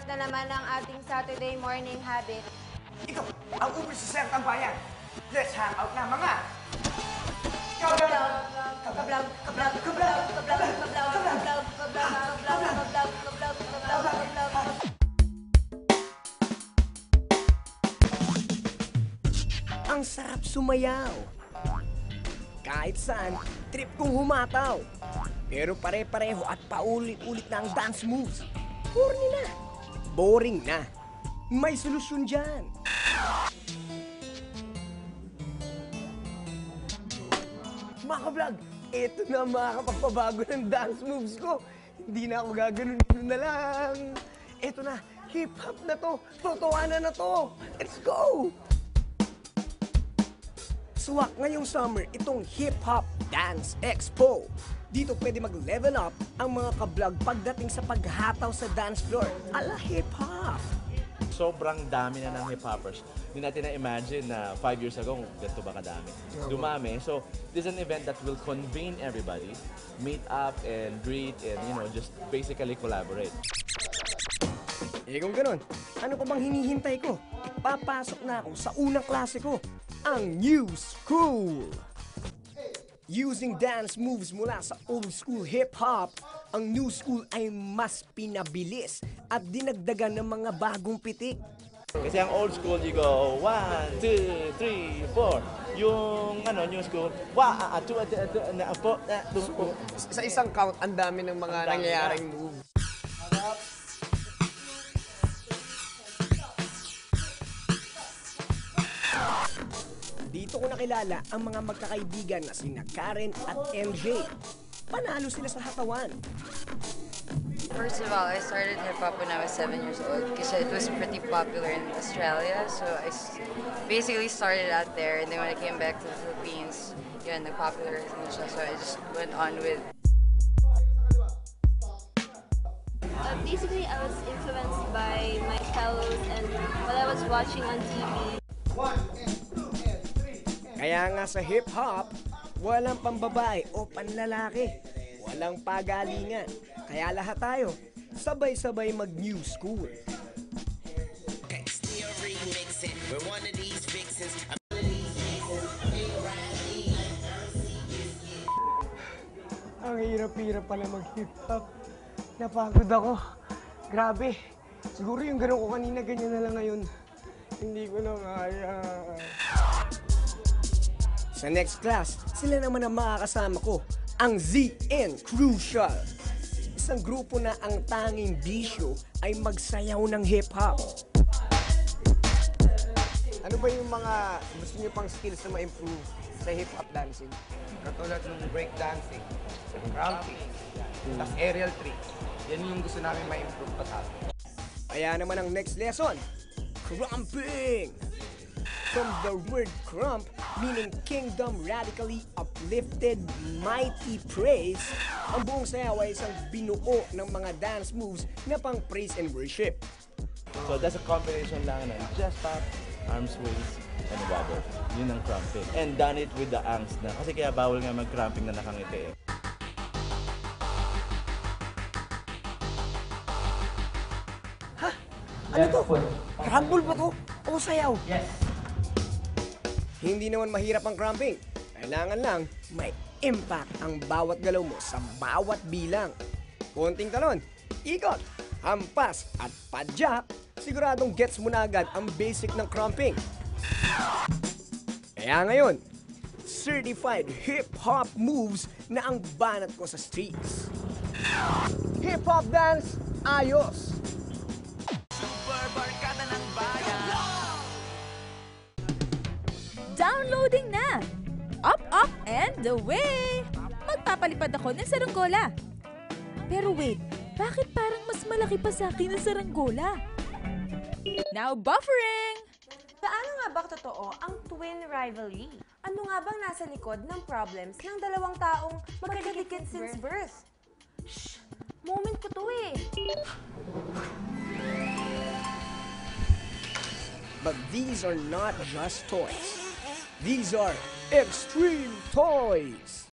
Start na naman ang ating Saturday morning habit. Ito, ang uber sa Sertang Bayan. Let's hang out na mga... Ang sarap sumayaw. Kahit saan, trip kong humataw. Pero pare-pareho at paulit-ulit na ang dance moves. Corny na. Boring na. May solusyon dyan. Mga ka-vlog, eto na makakapagpabago ng dance moves ko. Hindi na ako gaganon na lang. Eto na, hip-hop na to. Totohanan na to. Let's go! Swak ngayong summer itong Hip Hop Dance Expo. Dito pwede mag-level up ang mga ka-vlog pagdating sa paghataw sa dance floor ala hip hop. Sobrang dami na ng hip-hoppers. Hindi natin na-imagine na 5 years ago, ganito ba kadami? Dumami. So, this is an event that will convene everybody, meet up and greet and, just basically collaborate. Eh kung ganun, ano pa bang hinihintay ko? Papasok na ako sa unang klase ko, ang New School! Using dance moves mula sa old school hip-hop, ang New School ay mas pinabilis at dinagdagan ng mga bagong pitik. Kasi ang old school, you go 1, 2, 3, 4. Yung New School, 1, 2, 4. Sa isang count, ang dami ng mga Ang dami nangyayaring na. moves. Dito ko nakilala ang mga magkakaibigan na sina Karen at MJ. Panalo sila sa hatawan. First of all, I started hip-hop when I was 7 years old because it was pretty popular in Australia. So basically started out there, and then when I came back to the Philippines, nag-popular na siya. So I just went on with... Basically, I was influenced by my fellows and what I was watching on TV. Kaya nga sa hip-hop, walang pambabae o panlalaki. Walang pagalingan. Kaya lahat tayo, sabay-sabay mag-new school. Ang hirap-hirap pala mag-hip-hop. Napagod ako. Grabe. Siguro yung gano'n ko kanina, ganyan na lang ngayon. Hindi ko na kaya. Sa next class, sila naman ang makakasama ko, ang ZN Crucial. Isang grupo na ang tanging bisyo ay magsayaw ng hip-hop. Ano ba yung mga gusto niyo pang skills na ma-improve sa hip-hop dancing? Katulad ng break dancing, ramping, tas aerial tricks. Yan yung gusto namin ma-improve pa sa atin. Kaya naman ang next lesson, crumping! From the word crump, meaning kingdom radically uplifted, mighty praise, ang buong sayaw ay isang binuo ng mga dance moves na pang praise and worship. So that's a combination lang ng chest tap, arm swings, and wobble. Yun ang cramping. And done it with the angst na. Kasi kaya bawal nga mag-cramping na nakangiti eh. Ano to? Rumble ba to? O sayaw? Yes. Hindi naman mahirap ang cramping. Kailangan lang may impact ang bawat galaw mo sa bawat bilang. Konting talon, ikot, hampas at padyak, siguradong gets mo na agad ang basic ng cramping. Kaya ngayon, certified hip-hop moves na ang banat ko sa streets. Hip-hop dance, ayos! Downloading na! Up, up, and away! Magpapalipad ako ng saranggola. Pero wait, bakit parang mas malaki pa sa akin ang saranggola? Now buffering! Paano nga ba totoo ang twin rivalry? Ano nga bang nasa likod ng problems ng dalawang taong magkadikit since birth? Shh! Moment ko to eh! But these are not just toys. These are extreme toys.